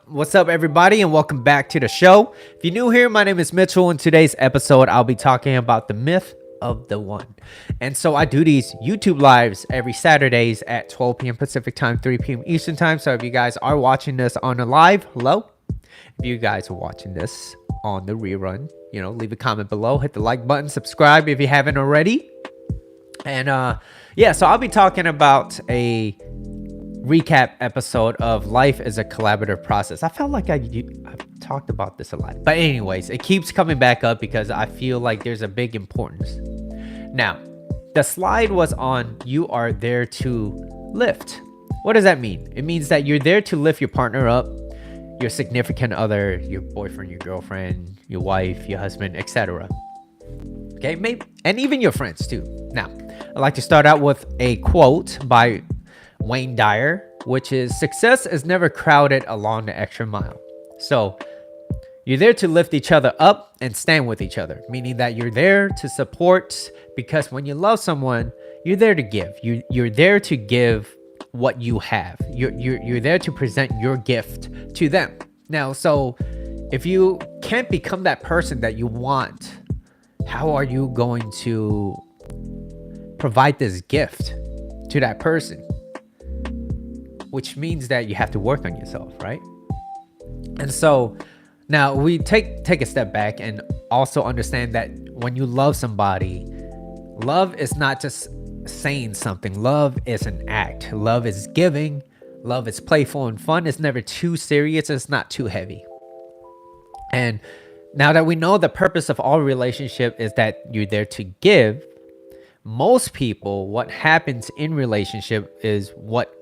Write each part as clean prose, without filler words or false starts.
What's up, everybody, and welcome back to the show. If you're new here, my name is Mitchell. In today's episode, I'll be talking about the myth of the one. And so I do these YouTube lives every Saturdays at 12 p.m. Pacific time, 3 p.m. Eastern time. So if you guys are watching this on the live, hello. If you guys are watching this on the rerun, leave a comment below, hit the like button, subscribe if you haven't already. And so I'll be talking about a recap episode of Life is a Collaborative Process. I felt like I've talked about this a lot, but anyways, it keeps coming back up because I feel like there's a big importance. Now, the slide was on you are there to lift. What does that mean? It means that you're there to lift your partner up, your significant other, your boyfriend, your girlfriend, your wife, your husband, etc. Okay, maybe, and even your friends too. Now, I'd like to start out with a quote by Wayne Dyer, which is, success is never crowded along the extra mile. So you're there to lift each other up and stand with each other, meaning that you're there to support, because when you love someone, you're there to give. You're there to give what you have. You're there to present your gift to them. Now, so if you can't become that person that you want, how are you going to provide this gift to that person? Which means that you have to work on yourself, right? And so now we take a step back and also understand that when you love somebody, love is not just saying something. Love is an act. Love is giving. Love is playful and fun. It's never too serious. It's not too heavy. And now that we know the purpose of all relationship is that you're there to give, most people, what happens in relationship is what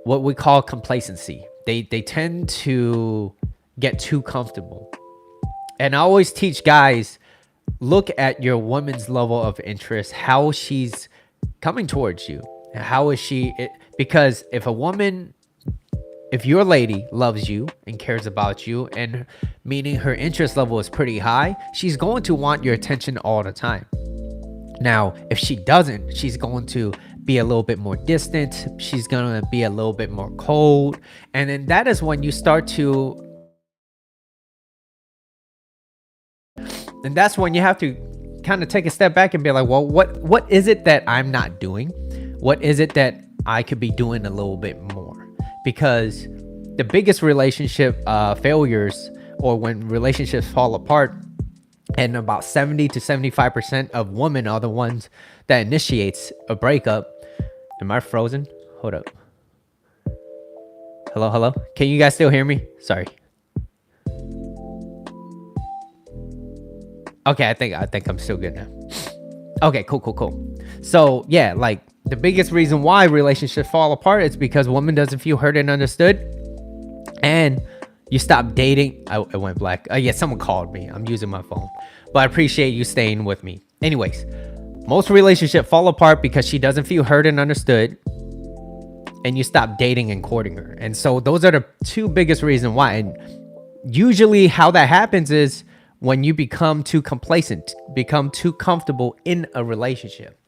we call complacency. They tend to get too comfortable. And I always teach guys, look at your woman's level of interest, how she's coming towards you. How is she? Because if your lady loves you and cares about you, and meaning her interest level is pretty high, she's going to want your attention all the time. Now, if she doesn't, she's going to be a little bit more distant. She's going to be a little bit more cold. And then that is when you start to, and that's when you have to kind of take a step back and be like, well, what is it that I'm not doing? What is it that I could be doing a little bit more? Because the biggest relationship failures, or when relationships fall apart, and about 70 to 75% of women are the ones that initiates a breakup. Am I frozen? Hold up. Hello? Can you guys still hear me? Sorry. Okay, I think I'm still good now. Okay, cool. So yeah, like the biggest reason why relationships fall apart is because woman doesn't feel heard and understood, and you stop dating. It went black. Yeah, someone called me. I'm using my phone, but I appreciate you staying with me. Anyways, most relationships fall apart because she doesn't feel heard and understood, and you stop dating and courting her. And so those are the two biggest reasons why. And usually how that happens is when you become too complacent, become too comfortable in a relationship.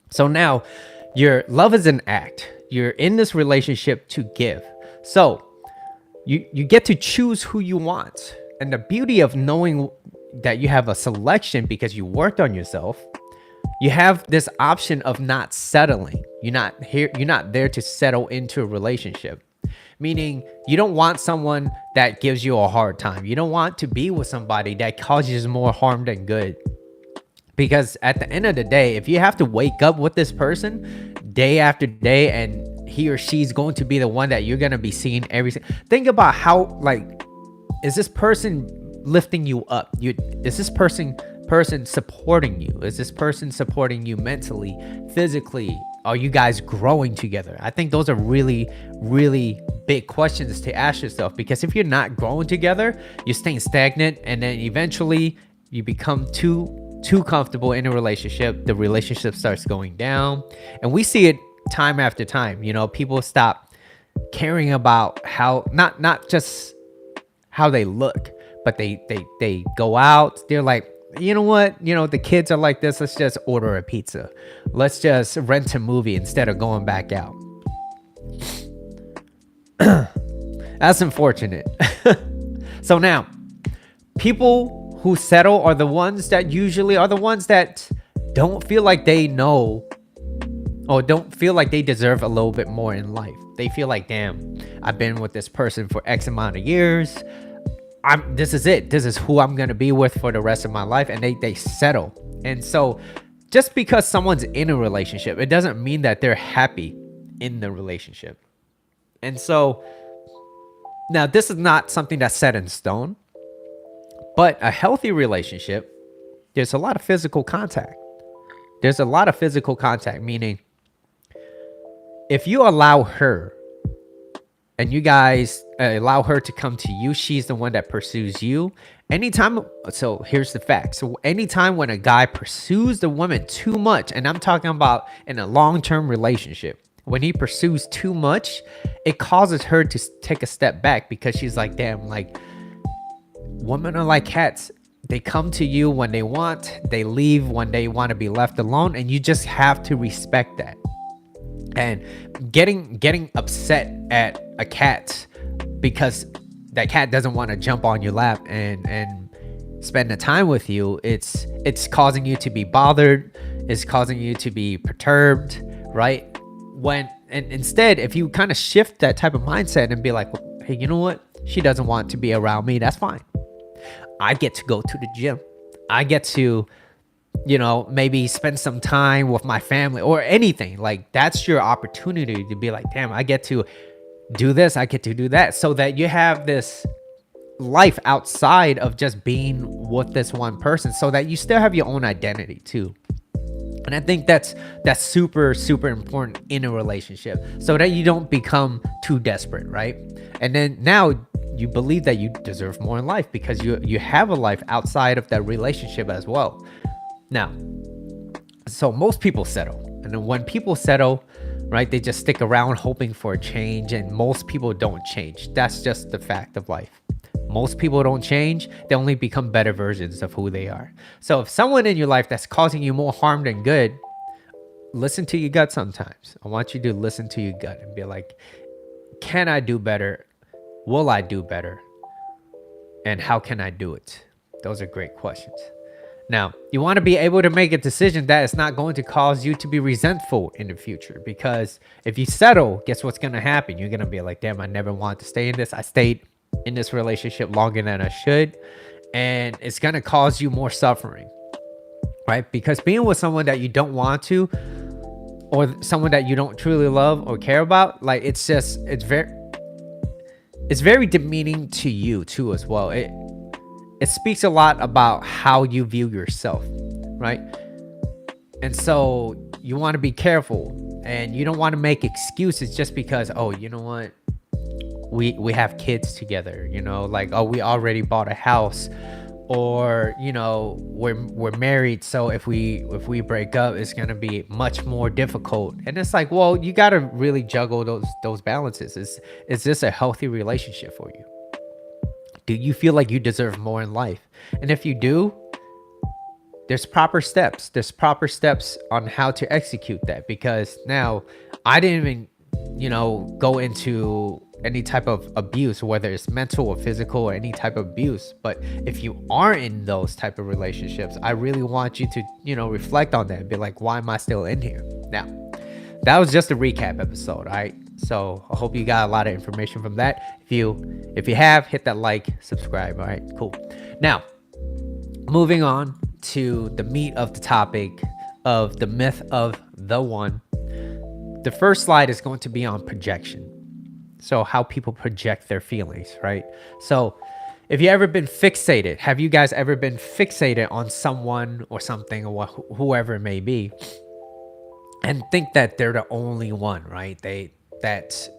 So now your love is an act. You're in this relationship to give. So you get to choose who you want. And the beauty of knowing that you have a selection because you worked on yourself, you have this option of not settling. You're not there to settle into a relationship. Meaning you don't want someone that gives you a hard time. You don't want to be with somebody that causes more harm than good. Because at the end of the day, if you have to wake up with this person day after day, and he or she's going to be the one that you're going to be seeing think about how, like, is this person lifting you up? Is this person supporting you? Is this person supporting you mentally, physically? Are you guys growing together? I think those are really, really big questions to ask yourself, because if you're not growing together, you're staying stagnant, and then eventually you become too comfortable in a relationship. The relationship starts going down, and we see it time after time. People stop caring about how, not just how they look, but they go out. They're like, you know what? The kids are like this. Let's just order a pizza. Let's just rent a movie instead of going back out. That's unfortunate. So now, people who settle are the ones that usually are the ones that don't feel like they know or don't feel like they deserve a little bit more in life. They feel like, damn, I've been with this person for X amount of years. This is it. This is who I'm going to be with for the rest of my life. And they settle. And so just because someone's in a relationship, it doesn't mean that they're happy in the relationship. And so now this is not something that's set in stone, but a healthy relationship, there's a lot of physical contact. There's a lot of physical contact, meaning if you allow her and you guys allow her to come to you, she's the one that pursues you. Anytime, so here's the fact. So anytime when a guy pursues the woman too much, and I'm talking about in a long-term relationship, when he pursues too much, it causes her to take a step back because she's like, damn, like women are like cats. They come to you when they want, they leave when they want to be left alone, and you just have to respect that. And getting upset at a cat because that cat doesn't want to jump on your lap and spend the time with you, it's causing you to be bothered, it's causing you to be perturbed, right? And instead, if you kind of shift that type of mindset and be like, hey, you know what? She doesn't want to be around me. That's fine. I get to go to the gym. I get to, maybe spend some time with my family or anything. Like, that's your opportunity to be like, damn, I get to do this. I get to do that, so that you have this life outside of just being with this one person, so that you still have your own identity too. And I think that's super, super important in a relationship, so that you don't become too desperate, right? And then now you believe that you deserve more in life because you have a life outside of that relationship as well. Now, so most people settle. And then when people settle, right, they just stick around hoping for a change. And most people don't change. That's just the fact of life. Most people don't change. They only become better versions of who they are. So if someone in your life that's causing you more harm than good, listen to your gut sometimes. I want you to listen to your gut and be like, can I do better? Will I do better? And how can I do it? Those are great questions. Now, you want to be able to make a decision that is not going to cause you to be resentful in the future. Because if you settle, guess what's going to happen? You're going to be like, damn, I never wanted to stay in this. I stayed in this relationship longer than I should. And it's going to cause you more suffering, right? Because being with someone that you don't want to, or someone that you don't truly love or care about, like, it's very demeaning to you too as well. It speaks a lot about how you view yourself, right? And so you want to be careful, and you don't want to make excuses just because, oh, you know what? We have kids together, like, oh, we already bought a house, or, we're married. So if we break up, it's going to be much more difficult. And it's like, well, you got to really juggle those balances. Is this a healthy relationship for you? Do you feel like you deserve more in life? And if you do, there's proper steps. There's proper steps on how to execute that. Because now, I didn't even, go into any type of abuse, whether it's mental or physical or any type of abuse. But if you are in those type of relationships, I really want you to, reflect on that and be like, why am I still in here? Now, that was just a recap episode, all right? So I hope you got a lot of information from that. If you have, hit that like, subscribe. All right, cool. Now, moving on to the meat of the topic of the myth of the one. The first slide is going to be on projection. So how people project their feelings, right? So if you ever been fixated, have you guys ever been fixated on someone or something, or whoever it may be, and think that they're the only one, right? That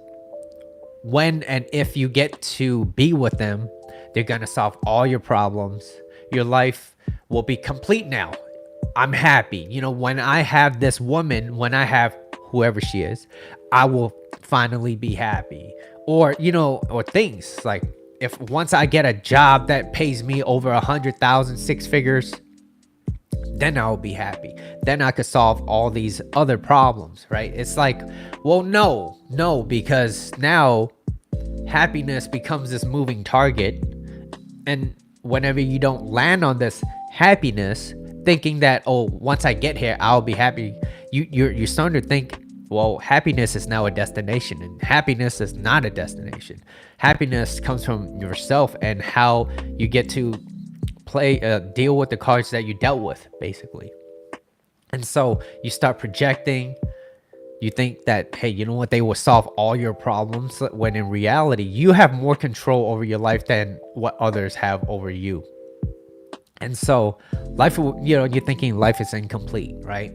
when and if you get to be with them, they're going to solve all your problems. Your life will be complete now. I'm happy. When I have this woman, when I have whoever she is, I will finally be happy. Or, or things like, if once I get a job that pays me over 100,000, 6 figures, then I'll be happy. Then I could solve all these other problems, right? It's like, well, no, because now, happiness becomes this moving target. And whenever you don't land on this happiness, thinking that, oh, once I get here, I'll be happy, you're starting to think, well, happiness is now a destination, and happiness is not a destination. Happiness comes from yourself and how you get to deal with the cards that you dealt with, basically. And so you start projecting. You think that, hey, you know what, they will solve all your problems, when in reality, you have more control over your life than what others have over you. And so life, you're thinking life is incomplete, right?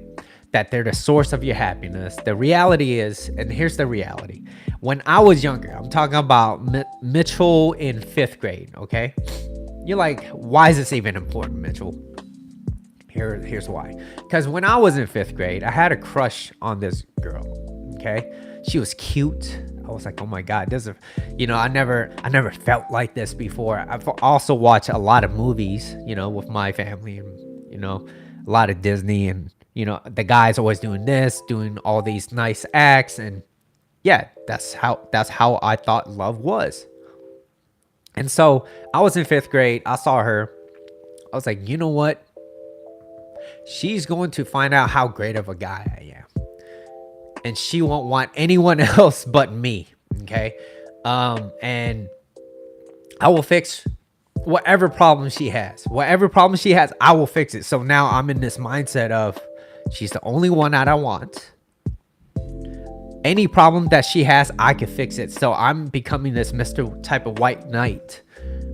That they're the source of your happiness. The reality is, and here's the reality. When I was younger, I'm talking about Mitchell in 5th grade, okay? You're like, why is this even important, Mitchell? Here's why. Because when I was in 5th grade, I had a crush on this girl, okay? She was cute. I was like, oh my God, I never felt like this before. I've also watched a lot of movies, with my family, and, a lot of Disney, and, the guy's always doing this, doing all these nice acts. And yeah, that's how I thought love was. And so I was in 5th grade. I saw her. I was like, you know what? She's going to find out how great of a guy I am. And she won't want anyone else but me. Okay. And I will fix whatever problem she has. Whatever problem she has, I will fix it. So now I'm in this mindset of, she's the only one that I want. Any problem that she has, I can fix it. So I'm becoming this Mr. type of white knight,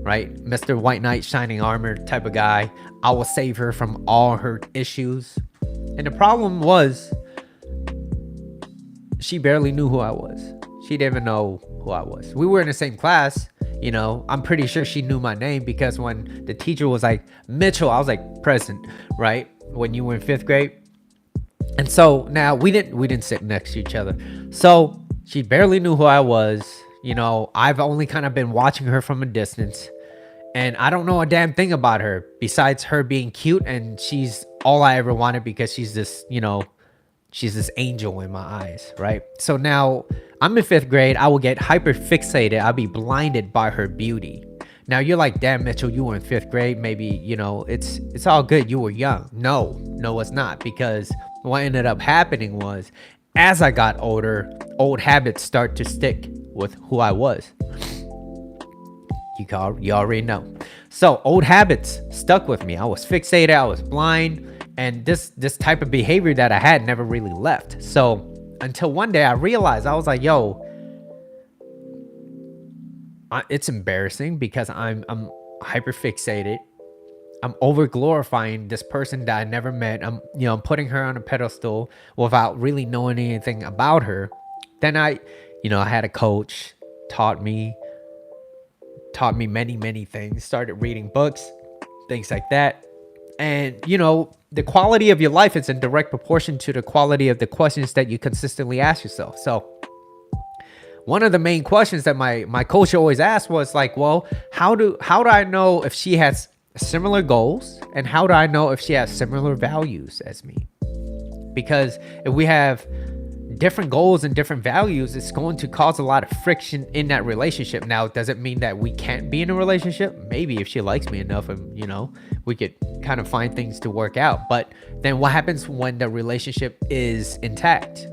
right? Mr. White Knight, shining armor type of guy. I will save her from all her issues. And the problem was, she barely knew who I was. She didn't even know who I was. We were in the same class. I'm pretty sure she knew my name, because when the teacher was like, Mitchell, I was like, present, right? When you were in 5th grade. And so now we didn't sit next to each other. So she barely knew who I was. I've only kind of been watching her from a distance, and I don't know a damn thing about her besides her being cute, and she's all I ever wanted, because she's this, she's this angel in my eyes, right? So now I'm in 5th grade. I will get hyper fixated. I'll be blinded by her beauty. Now you're like, damn, Mitchell, you were in 5th grade. Maybe, it's all good. You were young. No, it's not, because what ended up happening was, as I got older, old habits start to stick with who I was. You already know. So old habits stuck with me. I was fixated. I was blind. And this type of behavior that I had never really left. So until one day I realized, I was like, yo, it's embarrassing, because I'm hyper fixated. I'm over glorifying this person that I never met. I'm putting her on a pedestal without really knowing anything about her. Then I had a coach, taught me many, many things, started reading books, things like that. And, the quality of your life is in direct proportion to the quality of the questions that you consistently ask yourself. So one of the main questions that my coach always asked was like, well, how do I know if she has similar goals, and how do I know if she has similar values as me? Because if we have different goals and different values, it's going to cause a lot of friction in that relationship. Now, does it mean that we can't be in a relationship? Maybe, if she likes me enough, and we could kind of find things to work out. But then what happens when the relationship is intact?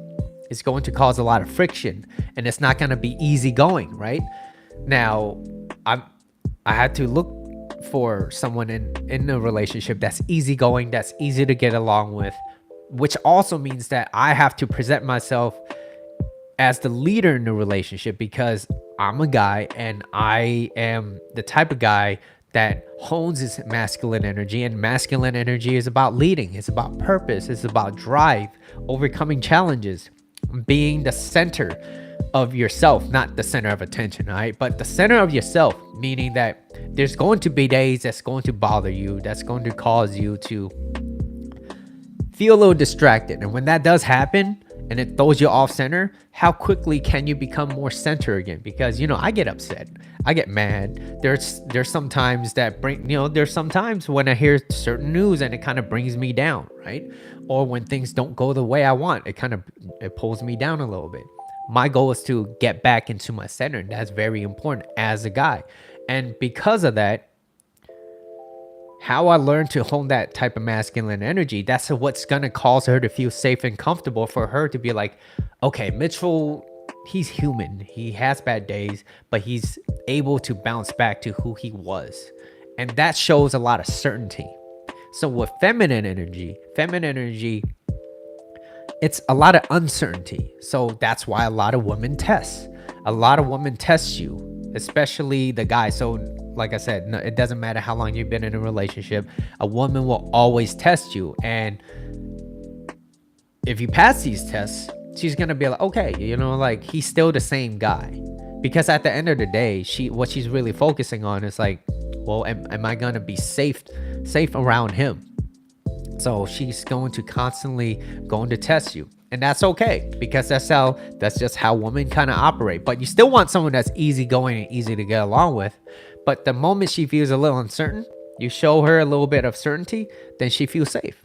It's going to cause a lot of friction, and it's not going to be easy going, right? Now, I had to look for someone in a relationship that's easygoing, that's easy to get along with, which also means that I have to present myself as the leader in the relationship, because I'm a guy, and I am the type of guy that hones his masculine energy, and masculine energy is about leading. It's about purpose. It's about drive, overcoming challenges, being the center of yourself, not the center of attention, all right? But the center of yourself, meaning that there's going to be days that's going to bother you, that's going to cause you to feel a little distracted. And when that does happen and it throws you off center, how quickly can you become more center again? Because, I get upset. I get mad. There's some times that there's some times when I hear certain news and it kind of brings me down, right? Or when things don't go the way I want, it pulls me down a little bit. My goal is to get back into my center. And that's very important as a guy. And because of that, how I learned to hold that type of masculine energy, that's what's going to cause her to feel safe and comfortable, for her to be like, okay, Mitchell, he's human. He has bad days, but he's able to bounce back to who he was. And that shows a lot of certainty. So with feminine energy, it's a lot of uncertainty. So that's why a lot of women test. A lot of women test you, especially the guy. So like I said, no, it doesn't matter how long you've been in a relationship. A woman will always test you. And if you pass these tests, she's going to be like, okay, like, he's still the same guy. Because at the end of the day, what she's really focusing on is like, well, am I going to be safe around him? So she's going to constantly test you. And that's okay, because that's just how women kind of operate. But you still want someone that's easygoing and easy to get along with. But the moment she feels a little uncertain, you show her a little bit of certainty, then she feels safe.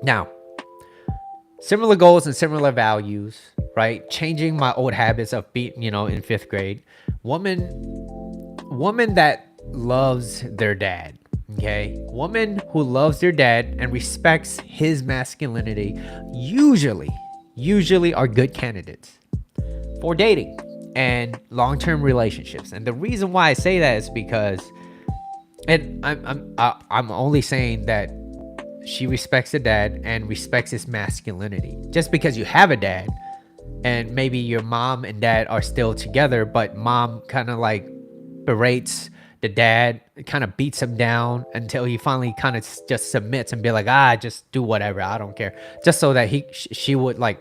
Now, similar goals and similar values, right? Changing my old habits of being, in 5th grade. Woman that loves their dad. Okay, woman who loves their dad and respects his masculinity usually are good candidates for dating and long-term relationships. And the reason why I say that is because, and I'm only saying that she respects the dad and respects his masculinity. Just because you have a dad and maybe your mom and dad are still together, but mom kind of like berates the dad, kind of beats him down until he finally kind of just submits and be like, just do whatever, I don't care, just so that she would like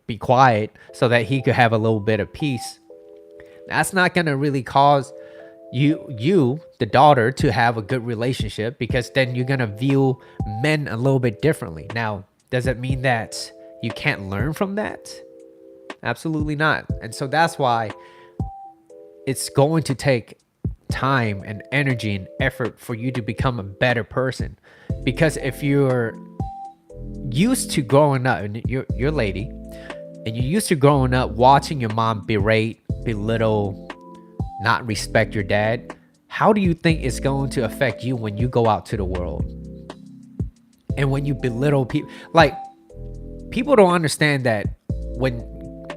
be quiet, so that he could have a little bit of peace. That's not gonna really cause you the daughter, to have a good relationship, because then you're gonna view men a little bit differently. Now, does it mean that you can't learn from that? Absolutely not. And so that's why it's going to take time and energy and effort for you to become a better person. Because if you're used to growing up, and you're a lady, and you're used to growing up watching your mom berate, belittle, not respect your dad, how do you think it's going to affect you when you go out to the world? And when you belittle people, like, people don't understand that when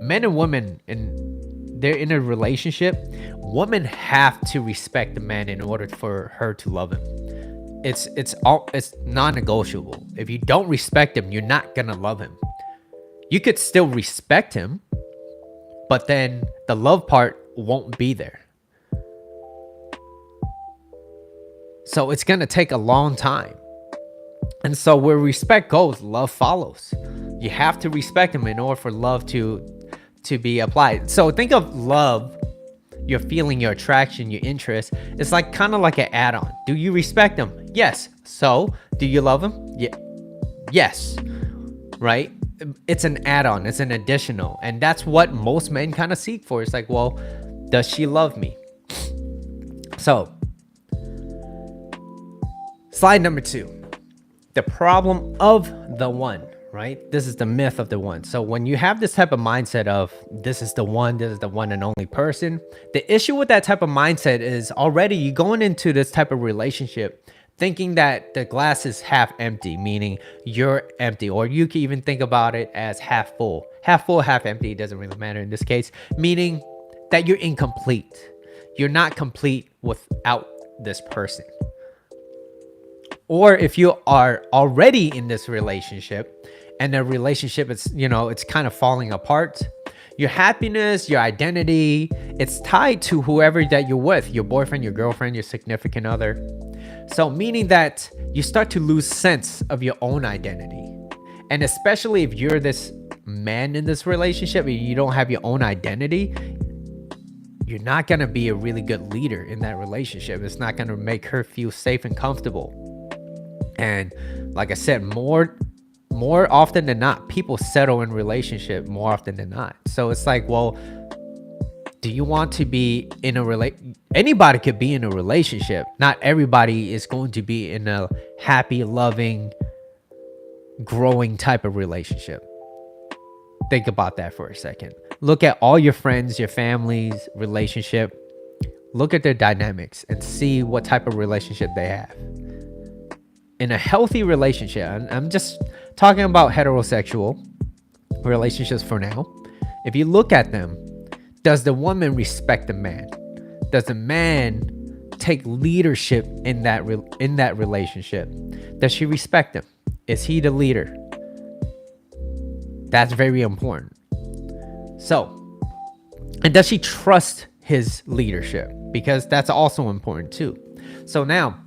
men and women they're in a relationship, women have to respect the man in order for her to love him. It's non-negotiable. If you don't respect him, you're not gonna love him. You could still respect him, but then the love part won't be there. So it's gonna take a long time. And so where respect goes, love follows. You have to respect him in order for love to be applied. So think of love, your feeling, your attraction, your interest. It's like kind of like an add-on. Do you respect him? Yes. So do you love him? Yeah. Yes. Right? It's an add-on. It's an additional. And that's what most men kind of seek for. It's like, well, does she love me? So slide number 2. The problem of the one, right? This is the myth of the one. So when you have this type of mindset of this is the one and only person, the issue with that type of mindset is already you going into this type of relationship thinking that the glass is half empty, meaning you're empty, or you can even think about it as half full, half empty. It doesn't really matter in this case, meaning that you're incomplete. You're not complete without this person. Or if you are already in this relationship and the relationship is, it's kind of falling apart, your happiness, your identity, it's tied to whoever that you're with, your boyfriend, your girlfriend, your significant other. So meaning that you start to lose sense of your own identity. And especially if you're this man in this relationship and you don't have your own identity, you're not going to be a really good leader in that relationship. It's not going to make her feel safe and comfortable. And like I said, more often than not, people settle in relationship more often than not. So it's like, well, do you want to be in a anybody could be in a relationship. Not everybody is going to be in a happy, loving, growing type of relationship. Think about that for a second. Look at all your friends, your family's relationship. Look at their dynamics and see what type of relationship they have. In a healthy relationship, and I'm just talking about heterosexual relationships for now. If you look at them, does the woman respect the man? Does the man take leadership in that relationship? Does she respect him? Is he the leader? That's very important. So, and does she trust his leadership? Because that's also important too. So now,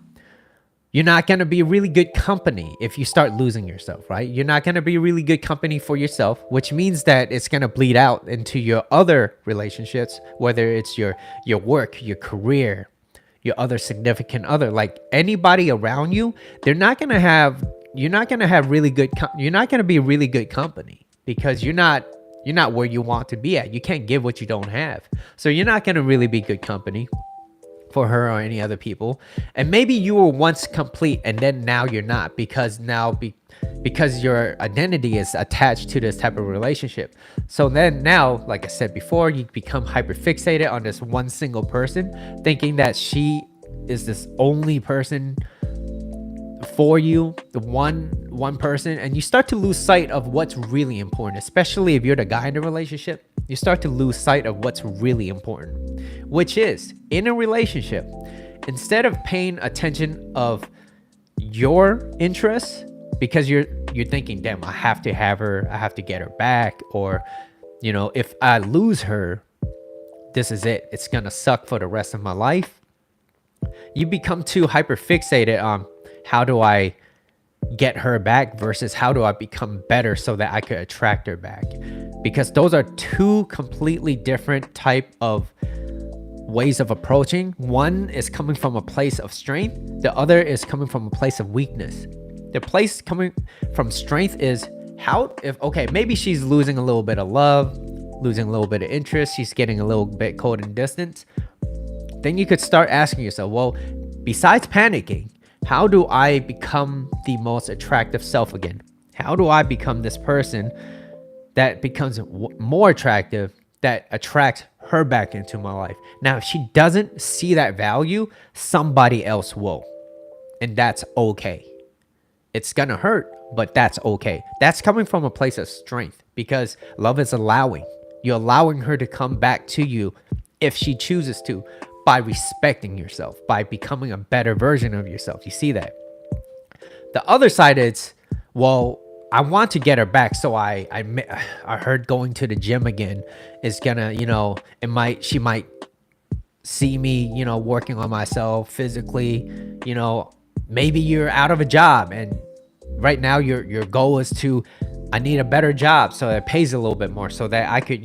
you're not going to be really good company if you start losing yourself, right? You're not going to be really good company for yourself, which means that it's going to bleed out into your other relationships, whether it's your work, your career, your other significant other. Like anybody around you, you're not going to be really good company because you're not where you want to be at. You can't give what you don't have. So you're not going to really be good company for her or any other people. And maybe you were once complete and then now you're not because your identity is attached to this type of relationship. So then now, like I said before, you become hyper fixated on this one single person, thinking that she is this only person for you, the one person, and you start to lose sight of what's really important. Especially if you're the guy in the relationship, you start to lose sight of what's really important, which is in a relationship, instead of paying attention of your interests, because you're thinking, damn, I have to have her, I have to get her back, or if I lose her, this is it, it's gonna suck for the rest of my life. You become too hyper fixated on how do I get her back versus how do I become better so that I could attract her back, because those are two completely different type of ways of approaching. One is coming from a place of strength, the other is coming from a place of weakness. The place coming from strength is maybe she's losing a little bit of love, losing a little bit of interest, she's getting a little bit cold and distant. Then you could start asking yourself, well, besides panicking, how do I become the most attractive self again? How do I become this person that becomes more attractive, that attracts her back into my life? Now, if she doesn't see that value, somebody else will. And that's okay. It's gonna hurt, but that's okay. That's coming from a place of strength, because love is allowing. You're allowing her to come back to you if she chooses to, by respecting yourself, by becoming a better version of yourself. You see that? The other side is, well, I want to get her back, so I heard going to the gym again is gonna, she might see me, working on myself physically. Maybe you're out of a job and right now your goal is to, I need a better job so it pays a little bit more so that I could,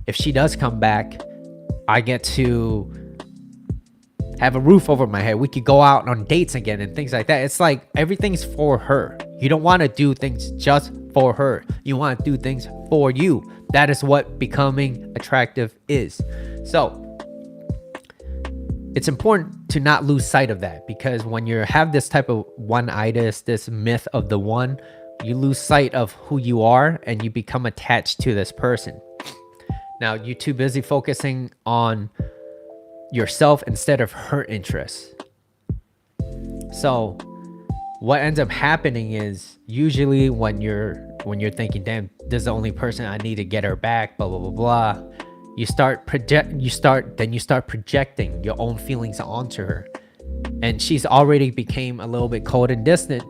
if she does come back, I get to have a roof over my head. We could go out on dates again and things like that. It's like everything's for her. You don't want to do things just for her. You want to do things for you. That is what becoming attractive is. So it's important to not lose sight of that, because when you have this type of one-itis, this myth of the one, you lose sight of who you are and you become attached to this person. Now, you're too busy focusing on yourself instead of her interests. So what ends up happening is, usually when you're thinking, damn, this is the only person I need to get her back, blah blah blah blah, you start projecting your own feelings onto her, and she's already became a little bit cold and distant,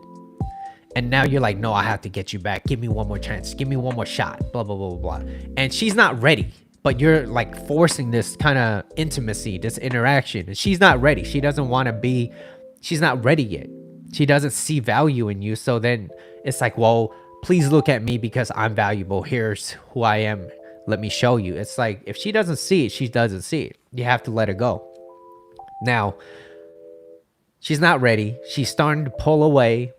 and now you're like, no, I have to get you back, give me one more chance, give me one more shot, blah blah blah blah blah. And she's not ready, but you're like forcing this kind of intimacy, this interaction, and she's not ready. She's not ready yet. She doesn't see value in you. So then it's like, well, please look at me because I'm valuable. Here's who I am. Let me show you. It's like, if she doesn't see it, she doesn't see it. You have to let her go. Now, she's not ready. She's starting to pull away.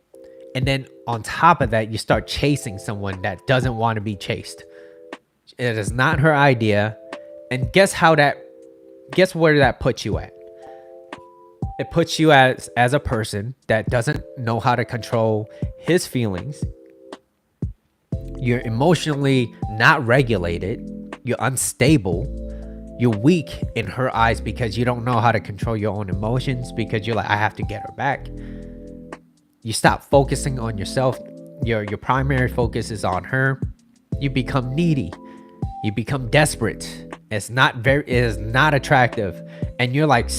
And then on top of that, you start chasing someone that doesn't want to be chased. It is not her idea. And guess where that puts you at? It puts you as a person that doesn't know how to control his feelings. You're emotionally not regulated. you're unstable, you're weak in her eyes because you don't know how to control your own emotions, because you're like, I have to get her back. You stop focusing on yourself. Your primary focus is on her. You become needy. You become desperate. It is not attractive. And you're like,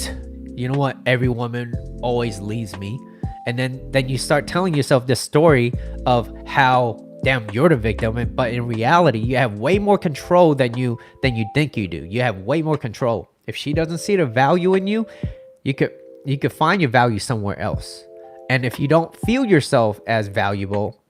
you know what? Every woman always leaves me. And then you start telling yourself this story of how, damn, you're the victim. But in reality, you have way more control than you think you do. You have way more control. If she doesn't see the value in you, you could find your value somewhere else. And if you don't feel yourself as valuable,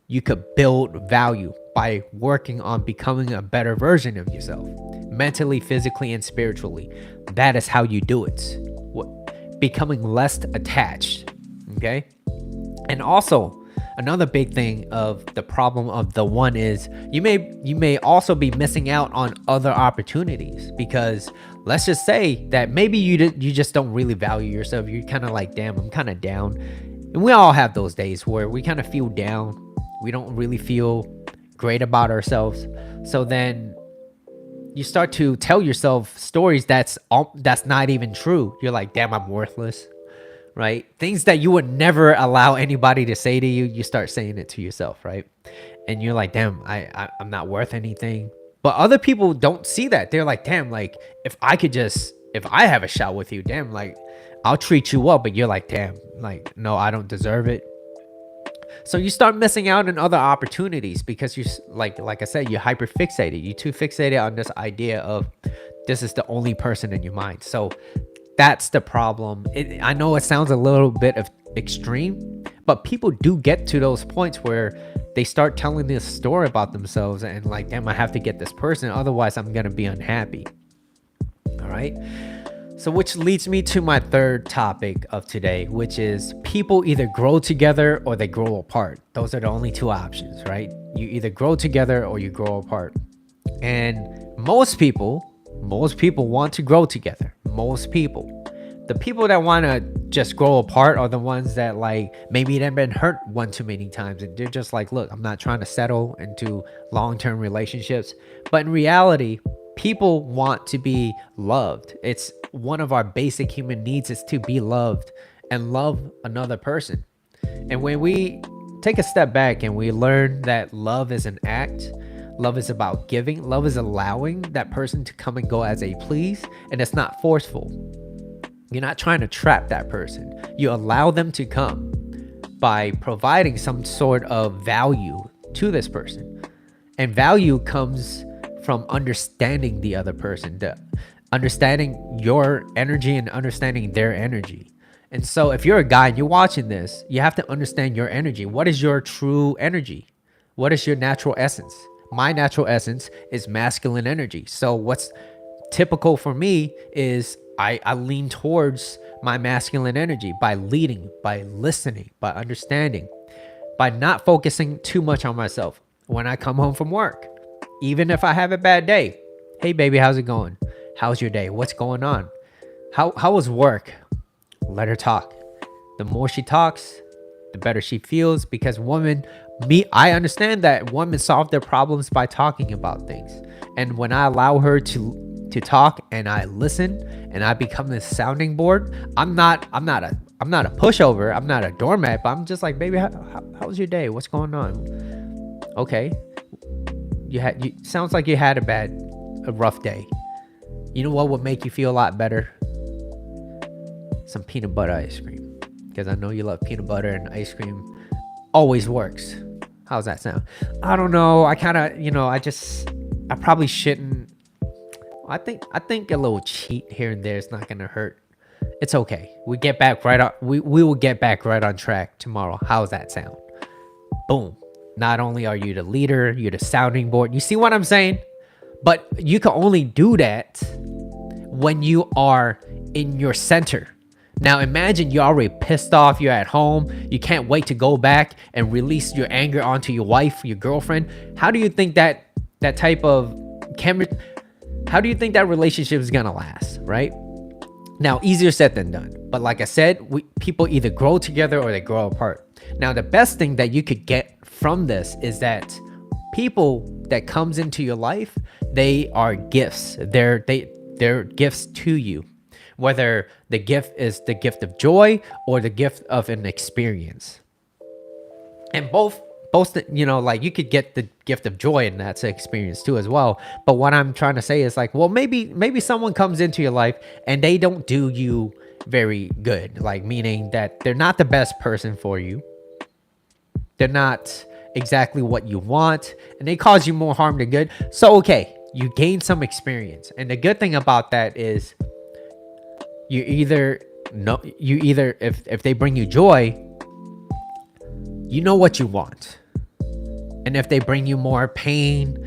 you could build value by working on becoming a better version of yourself, mentally, physically, and spiritually. That is how you do it. Becoming less attached. Okay. And also, another big thing of the problem of the one is you may also be missing out on other opportunities, because let's just say that maybe you just don't really value yourself. You're kind of like, damn, I'm kind of down. And we all have those days where we kind of feel down. We don't really feel great about ourselves. So then you start to tell yourself stories that's not even true. You're like, damn, I'm worthless, right? Things that you would never allow anybody to say to you, you start saying it to yourself, right? And you're like, damn, I'm not worth anything. But other people don't see that. They're like, damn, like if I have a shot with you, damn, like I'll treat you well. But you're like, damn, like, no, I don't deserve it. So you start missing out on other opportunities because you like I said, you're hyper fixated. You're too fixated on this idea of this is the only person in your mind. So that's the problem. I know it sounds a little bit of extreme, but people do get to those points where they start telling this story about themselves and like, damn, I have to get this person, otherwise I'm gonna be unhappy. All right. So which leads me to my third topic of today, which is people either grow together or they grow apart. Those are the only two options, right? You either grow together or you grow apart. And most people want to grow together. Most people. The people that want to just grow apart are the ones that like maybe they've been hurt one too many times and they're just like, look, I'm not trying to settle into long-term relationships. But in reality, people want to be loved. It's one of our basic human needs is to be loved and love another person. And when we take a step back and we learn that love is an act, love is about giving, love is allowing that person to come and go as they please, and it's not forceful. You're not trying to trap that person. You allow them to come by providing some sort of value to this person. And value comes from understanding the other person, understanding your energy and understanding their energy. And so if you're a guy and you're watching this, you have to understand your energy. What is your true energy? What is your natural essence? My natural essence is masculine energy. So what's typical for me is I lean towards my masculine energy by leading, by listening, by understanding, by not focusing too much on myself. When I come home from work, even if I have a bad day, hey baby, how's it going? How's your day? What's going on? How was work? Let her talk. The more she talks, the better she feels, because I understand that women solve their problems by talking about things. And when I allow her to talk and I listen and I become this sounding board, I'm not a pushover. I'm not a doormat, but I'm just like, baby, how was your day? What's going on? Okay. Sounds like you had a rough day. You know what would make you feel a lot better? Some peanut butter ice cream. Because I know you love peanut butter, and ice cream always works. How's that sound? I don't know. I kind of, I probably shouldn't. I think a little cheat here and there is not going to hurt. It's okay. We get back right on. We will get back right on track tomorrow. How's that sound? Boom. Not only are you the leader, you're the sounding board. You see what I'm saying? But you can only do that when you are in your center. Now imagine you're already pissed off, you're at home, you can't wait to go back and release your anger onto your wife, your girlfriend. How do you think that type of chemistry, how do you think that relationship is gonna last, right? Now, easier said than done. But like I said, people either grow together or they grow apart. Now, the best thing that you could get from this is that people that comes into your life They are gifts. They're gifts to you. Whether the gift is the gift of joy or the gift of an experience. And both like you could get the gift of joy and that's an experience too as well. But what I'm trying to say is like, well, maybe someone comes into your life and they don't do you very good, like meaning that they're not the best person for you. They're not exactly what you want and they cause you more harm than good. So okay, you gain some experience, and the good thing about that is you either if they bring you joy, you know what you want. And if they bring you more pain,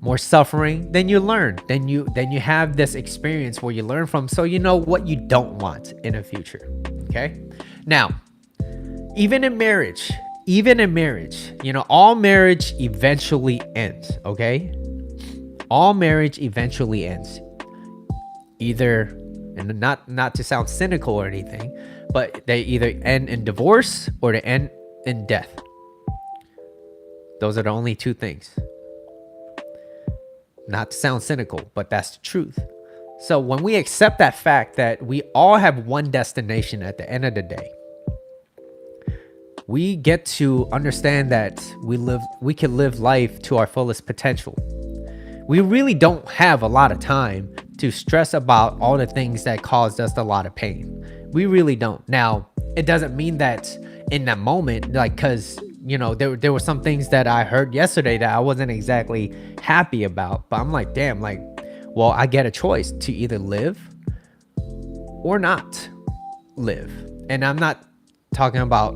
more suffering, then you learn. Then you have this experience where you learn from, so you know what you don't want in the future. Okay? Now, even in marriage, all marriage eventually ends, okay? All marriage eventually ends. Either, and not to sound cynical or anything, but they either end in divorce or they end in death. Those are the only two things. Not to sound cynical, but that's the truth. So when we accept that fact that we all have one destination at the end of the day, we get to understand that we can live life to our fullest potential. We really don't have a lot of time to stress about all the things that caused us a lot of pain. We really don't. Now, it doesn't mean that in that moment, like, because there were some things that I heard yesterday that I wasn't exactly happy about, but I'm like, damn, like, well, I get a choice to either live or not live. And I'm not talking about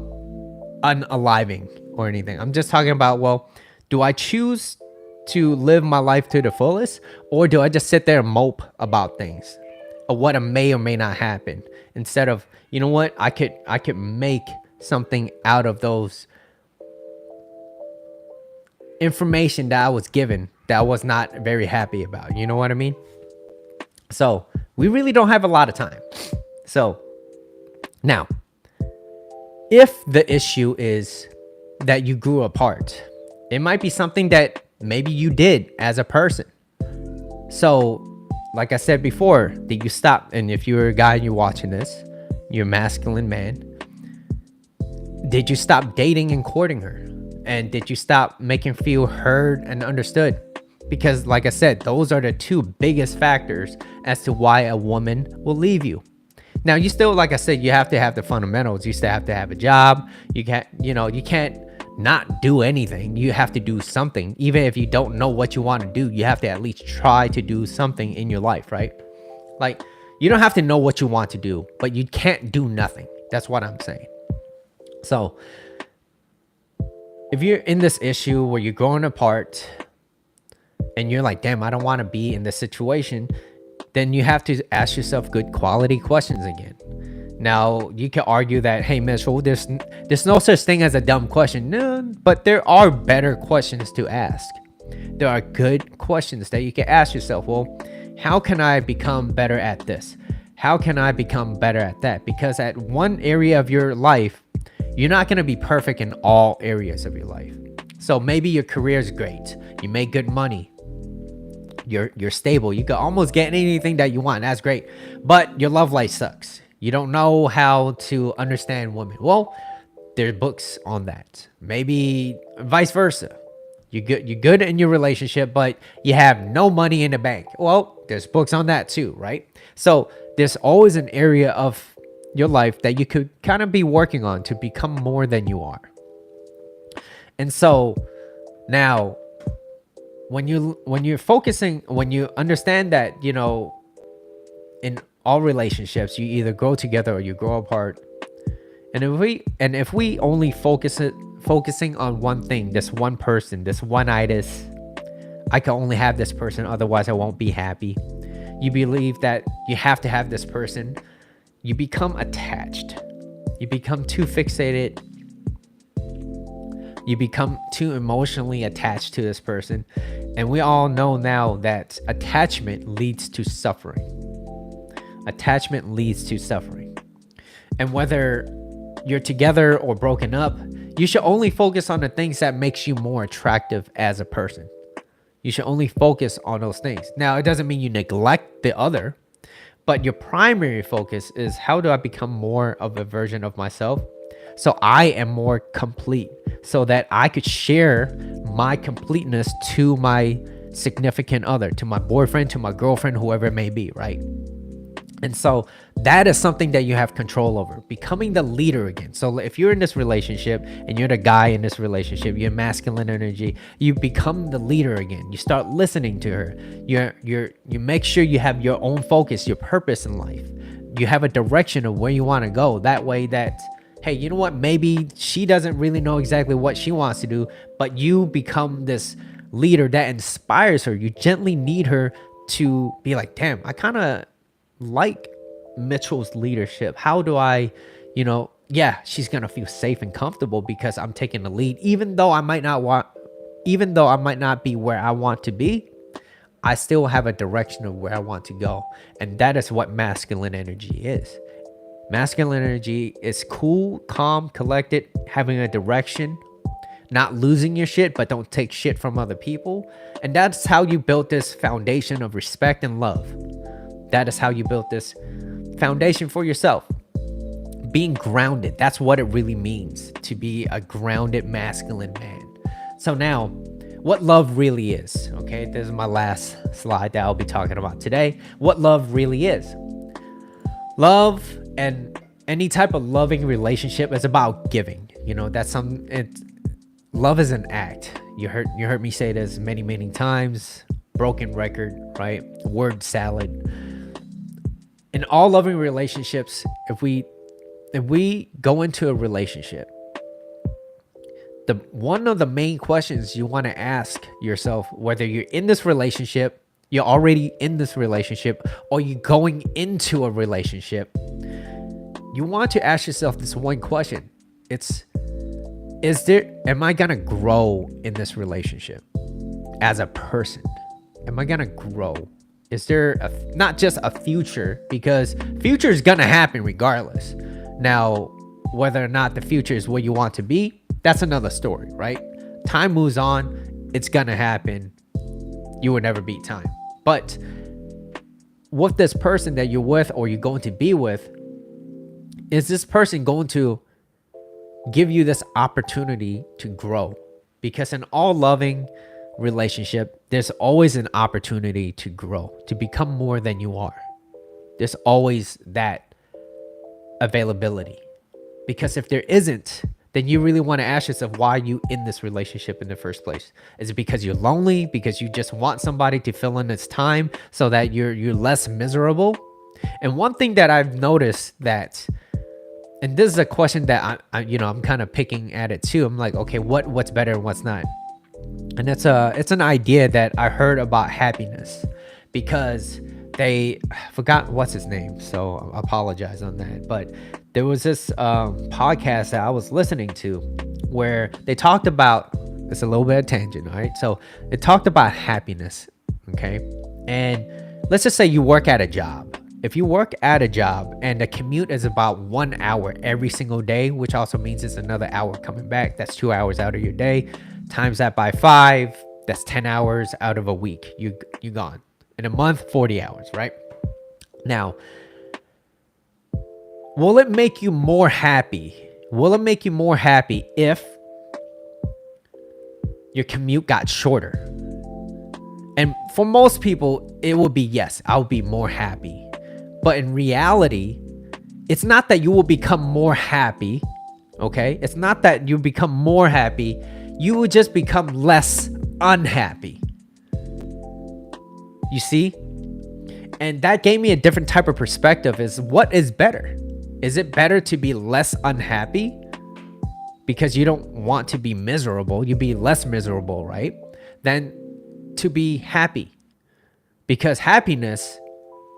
unaliving or anything. I'm just talking about, well, do I choose to live my life to the fullest, or do I just sit there and mope about things or what may or may not happen, instead of, you know what, I could make something out of those information that I was given that I was not very happy about. You know what I mean? So we really don't have a lot of time. So now, if the issue is that you grew apart, it might be something that maybe you did as a person. So like I said before, did you stop? And if you're a guy and you're watching this, you're a masculine man, did you stop dating and courting her? And did you stop making her feel heard and understood? Because like I said, those are the two biggest factors as to why a woman will leave you. Now, you still, like I said, you have to have the fundamentals. You still have to have a job. You can't not do anything. You have to do something. Even if you don't know what you want to do, you have to at least try to do something in your life, right? Like, you don't have to know what you want to do, but you can't do nothing. That's what I'm saying. So if you're in this issue where you're growing apart and you're like, damn, I don't want to be in this situation, then you have to ask yourself good quality questions again. Now, you can argue that, hey, Mitchell, there's no such thing as a dumb question. No, but there are better questions to ask. There are good questions that you can ask yourself. Well, how can I become better at this? How can I become better at that? Because at one area of your life, you're not going to be perfect in all areas of your life. So maybe your career is great. You make good money. You're stable. You can almost get anything that you want. That's great. But your love life sucks. You don't know how to understand women. Well, there's books on that. Maybe vice versa. You're good in your relationship, but you have no money in the bank. Well, there's books on that too, right? So there's always an area of your life that you could kind of be working on to become more than you are. And so now, when you're focusing, when you understand that, in all relationships, you either grow together or you grow apart. And if we only focusing on one thing, this one person, this one itis, I can only have this person, otherwise I won't be happy. You believe that you have to have this person. You become attached. You become too fixated. You become too emotionally attached to this person. And we all know now that attachment leads to suffering. Attachment leads to suffering. And whether you're together or broken up, you should only focus on the things that makes you more attractive as a person. You should only focus on those things. Now, it doesn't mean you neglect the other, but your primary focus is, how do I become more of a version of myself so I am more complete, so that I could share my completeness to my significant other, to my boyfriend, to my girlfriend, whoever it may be, right? And so that is something that you have control over, becoming the leader again. So if you're in this relationship and you're the guy in this relationship, you're masculine energy, you become the leader again. You start listening to her. You make sure you have your own focus, your purpose in life. You have a direction of where you want to go. That way that, hey, you know what? Maybe she doesn't really know exactly what she wants to do, but you become this leader that inspires her. You gently need her to be like, damn, I kind of like Mitchell's leadership. How do I, yeah, she's gonna feel safe and comfortable because I'm taking the lead, even though I might not be where I want to be. I still have a direction of where I want to go, and that is what masculine energy is. Masculine energy is cool, calm, collected, having a direction, not losing your shit, but don't take shit from other people. And that's how you built this foundation of respect and love. That is how you built this foundation for yourself. Being grounded, that's what it really means to be a grounded masculine man. So now, what love really is, okay? This is my last slide that I'll be talking about today. What love really is. Love and any type of loving relationship is about giving. Love is an act. You heard me say this many times. Broken record, right? Word salad. In all loving relationships, if we go into a relationship, one of the main questions you want to ask yourself, whether you're in this relationship, you're already in this relationship, or you're going into a relationship, you want to ask yourself this one question. Am I gonna grow in this relationship as a person? Am I gonna grow? Is there not just a future, because future is gonna happen regardless. Now, whether or not the future is where you want to be, that's another story, right? Time moves on, it's gonna happen. You will never beat time. But with this person that you're with or you're going to be with, is this person going to give you this opportunity to grow? Because in all loving relationship, there's always an opportunity to grow, to become more than you are. There's always that availability. Because if there isn't, then you really want to ask yourself, why are you in this relationship in the first place? Is it because you're lonely? Because you just want somebody to fill in this time so that you're less miserable? And one thing that I've noticed that, and this is a question that I'm kind of picking at it too. I'm like, okay, what's better and what's not? And it's an idea that I heard about happiness, because I forgot what's his name, so I apologize on that. But there was this podcast that I was listening to where they talked about, it's a little bit of tangent, all right? So it talked about happiness, okay? And let's just say you work at a job. If you work at a job and the commute is about 1 hour every single day, which also means it's another hour coming back, that's 2 hours out of your day. Times that by 5, that's 10 hours out of a week. You gone. In a month, 40 hours, right? Now, will it make you more happy? Will it make you more happy if your commute got shorter? And for most people, it will be yes, I'll be more happy. But in reality, it's not that you will become more happy, okay? It's not that you become more happy. You will just become less unhappy. You see? And that gave me a different type of perspective, is what is better? Is it better to be less unhappy because you don't want to be miserable? You be less miserable, right? Than to be happy. Because happiness,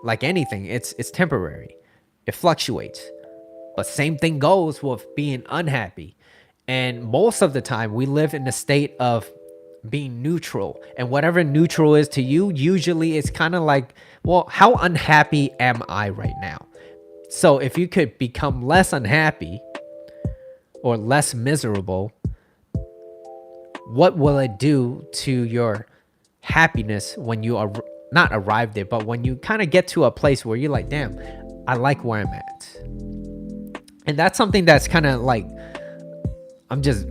like anything, it's temporary. It fluctuates. But same thing goes with being unhappy. And most of the time, we live in a state of being neutral. And whatever neutral is to you, usually it's kind of like, well, how unhappy am I right now? So if you could become less unhappy or less miserable, what will it do to your happiness when you are not arrived there, but when you kind of get to a place where you're like, damn, I like where I'm at. And that's something that's kind of like, I'm just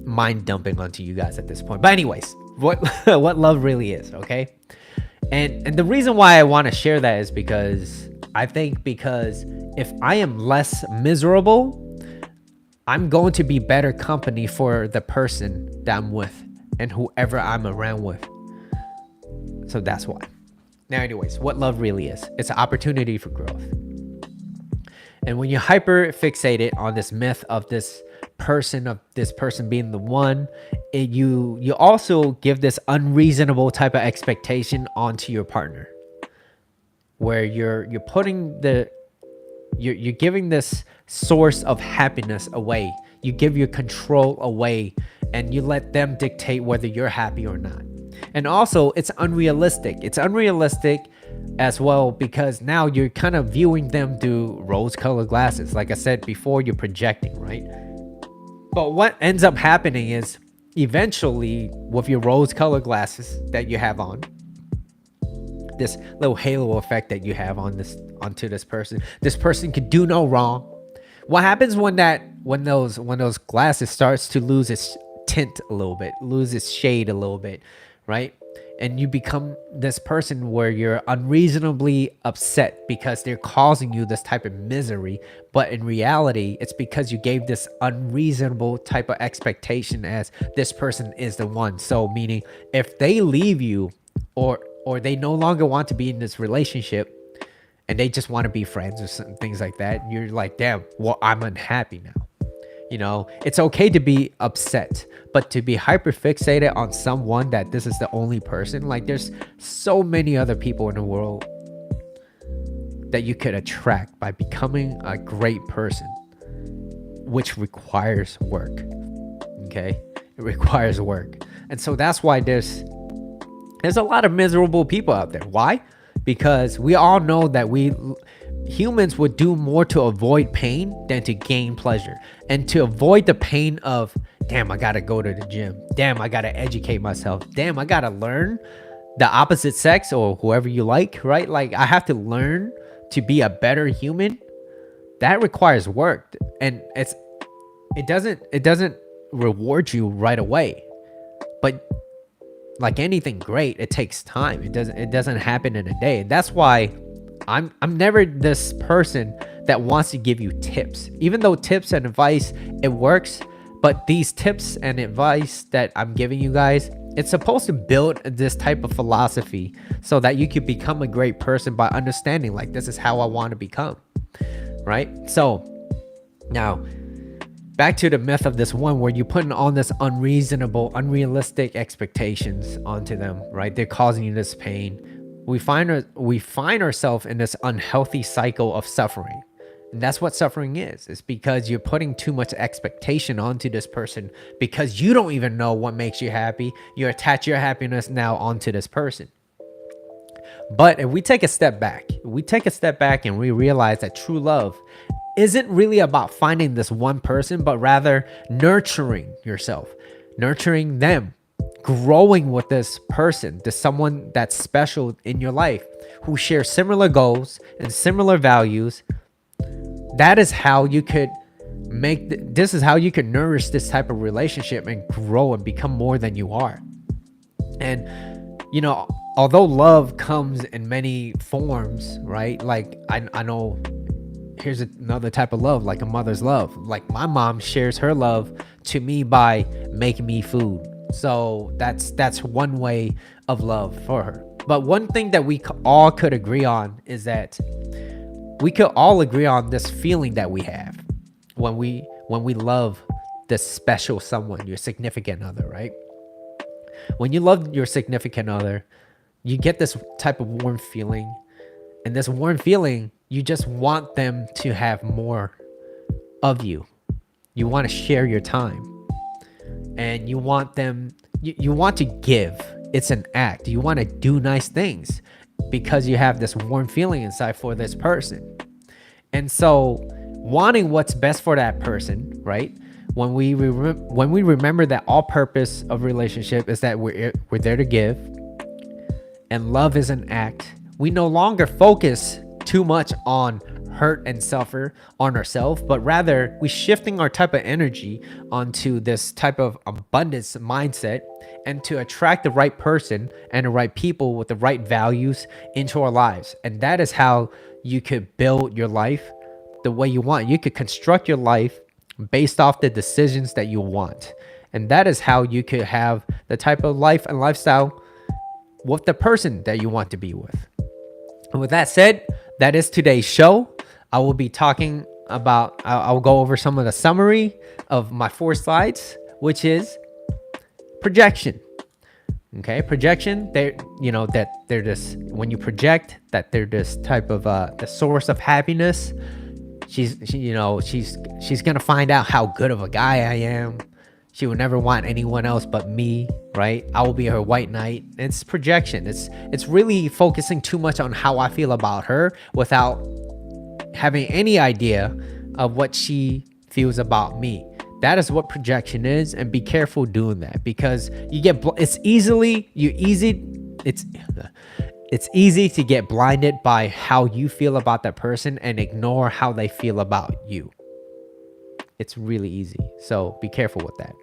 mind dumping onto you guys at this point. But anyways, what what love really is, okay? And the reason why I want to share that is because I think because if I am less miserable, I'm going to be better company for the person that I'm with and whoever I'm around with. So that's why. Now, anyways, what love really is, it's an opportunity for growth. And when you hyper fixated on this myth of this person being the one, you also give this unreasonable type of expectation onto your partner, where you're putting you're giving this source of happiness away. You give your control away and you let them dictate whether you're happy or not. And also, it's unrealistic. It's unrealistic as well because now you're kind of viewing them through rose-colored glasses. Like I said before, you're projecting, right? But what ends up happening is eventually with your rose-colored glasses that you have on, this little halo effect that you have onto this person could do no wrong. What happens when those glasses starts to lose its tint a little bit, lose its shade a little bit, right? And you become this person where you're unreasonably upset because they're causing you this type of misery. But in reality, it's because you gave this unreasonable type of expectation as this person is the one. So meaning if they leave you or they no longer want to be in this relationship and they just want to be friends or some things like that, you're like, damn, well, I'm unhappy now. You know, it's okay to be upset, but to be hyper fixated on someone that this is the only person, like there's so many other people in the world that you could attract by becoming a great person, which requires work. Okay, it requires work. And so that's why there's a lot of miserable people out there. Why? Because we all know that humans would do more to avoid pain than to gain pleasure. And to avoid the pain of, damn, I gotta go to the gym. Damn, I gotta educate myself. Damn, I gotta learn the opposite sex or whoever you like, right? Like I have to learn to be a better human. That requires work. And it doesn't reward you right away. But like anything great, it takes time. It doesn't happen in a day. That's why I'm never this person that wants to give you tips. Even though tips and advice, it works, but these tips and advice that I'm giving you guys, it's supposed to build this type of philosophy so that you could become a great person by understanding like this is how I want to become, right? So now back to the myth of this one where you're putting on this unrealistic expectations onto them, right? They're causing you this pain. We find ourselves in this unhealthy cycle of suffering. And that's what suffering is. It's because you're putting too much expectation onto this person because you don't even know what makes you happy. You attach your happiness now onto this person. But if we take a step back, and we realize that true love isn't really about finding this one person, but rather nurturing yourself, nurturing them, growing with this person, this someone that's special in your life who shares similar goals and similar values. That is how you could this is how you can nourish this type of relationship and grow and become more than you are. And you know, although love comes in many forms, right? Like I know here's another type of love, like a mother's love. Like my mom shares her love to me by making me food. So that's one way of love for her. But one thing that we all could agree on is that we could all agree on this feeling that we have when we love this special someone, your significant other, right? When you love your significant other, you get this type of warm feeling. And this warm feeling, you just want them to have more of you. You want to share your time. And you want them, you want to give. It's an act. You want to do nice things because you have this warm feeling inside for this person. And so wanting what's best for that person, right? When we remember that all purpose of relationship is that we're there to give, and love is an act. We no longer focus too much on hurt and suffer on ourselves, but rather we shifting our type of energy onto this type of abundance mindset and to attract the right person and the right people with the right values into our lives. And that is how you could build your life the way you want. You could construct your life based off the decisions that you want. And that is how you could have the type of life and lifestyle with the person that you want to be with. And with that said, that is today's show. I will be talking about, I'll go over some of the summary of my 4 slides, which is projection. Okay, projection, that they're just, when you project that they're this type of the source of happiness. She's gonna find out how good of a guy I am. She will never want anyone else but me, right? I will be her white knight. It's projection. It's really focusing too much on how I feel about her without having any idea of what she feels about me. That is what projection is, and be careful doing that, because it's easy to get blinded by how you feel about that person and ignore how they feel about you. It's really easy. So be careful with that.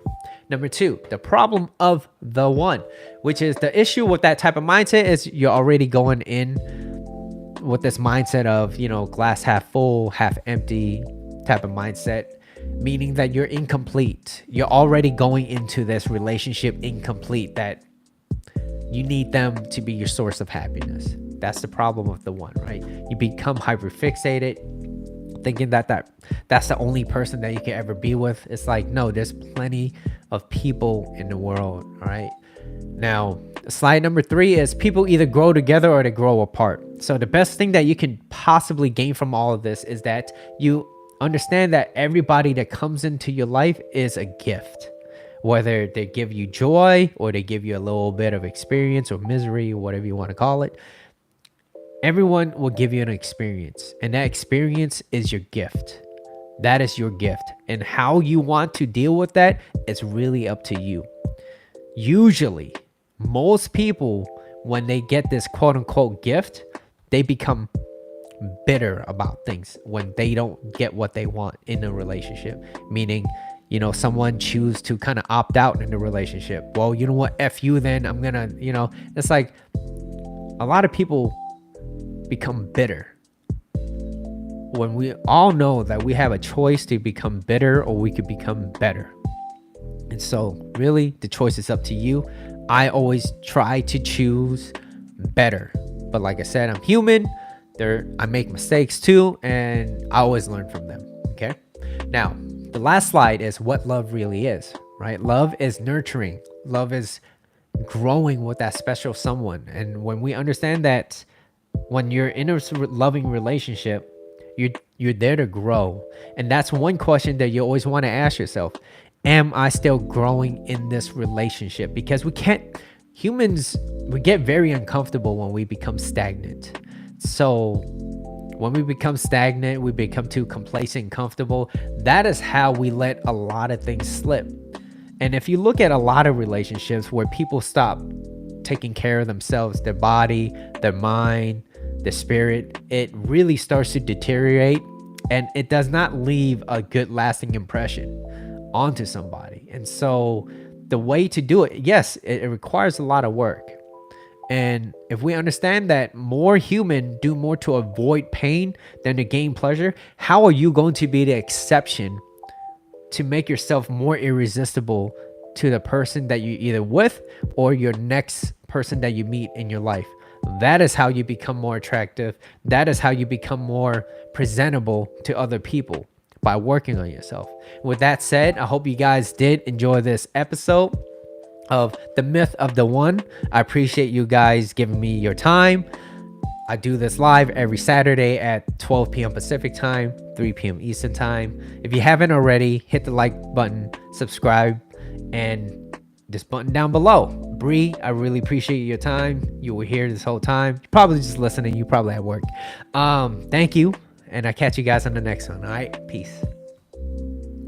Number 2, the problem of the one, which is the issue with that type of mindset is you're already going in with this mindset of, glass half full, half empty type of mindset, meaning that you're incomplete. You're already going into this relationship incomplete, that you need them to be your source of happiness. That's the problem with the one, right? You become hyperfixated, thinking that's the only person that you can ever be with. It's like, no, there's plenty of people in the world. All right. Now, slide number 3 is people either grow together or they grow apart. So the best thing that you can possibly gain from all of this is that you understand that everybody that comes into your life is a gift. Whether they give you joy or they give you a little bit of experience or misery or whatever you want to call it, everyone will give you an experience, and that experience is your gift. That is your gift, and how you want to deal with that is really up to you. Usually, most people, when they get this quote unquote gift, they become bitter about things when they don't get what they want in a relationship. Meaning, someone choose to kind of opt out in the relationship. Well, you know what? F you then. I'm gonna, it's like a lot of people become bitter when we all know that we have a choice to become bitter or we could become better. And so really the choice is up to you. I always try to choose better, but like I said, I'm human. I make mistakes too, and I always learn from them. Okay. Now, the last slide is what love really is, right? Love is nurturing. Love is growing with that special someone. And when we understand that when you're in a loving relationship, you're there to grow. And that's one question that you always want to ask yourself. Am I still growing in this relationship? Because humans, we get very uncomfortable when we become stagnant. So when we become stagnant, we become too complacent and comfortable. That is how we let a lot of things slip. And if you look at a lot of relationships where people stop taking care of themselves, their body, their mind, their spirit, it really starts to deteriorate, and it does not leave a good lasting impression onto somebody. And so the way to do it, yes, it requires a lot of work. And if we understand that more human do more to avoid pain than to gain pleasure, how are you going to be the exception to make yourself more irresistible to the person that you either with or your next person that you meet in your life? That is how you become more attractive. That is how you become more presentable to other people, by working on yourself. With that said, I hope you guys did enjoy this episode of The Myth of the One. I appreciate you guys giving me your time. I do this live every Saturday at 12 p.m. Pacific time, 3 p.m. Eastern time. If you haven't already, hit the like button, subscribe, and this button down below. Bree, I really appreciate your time. You were here this whole time. You're probably just listening. You probably at work. Thank you. And I catch you guys on the next one. All right. Peace.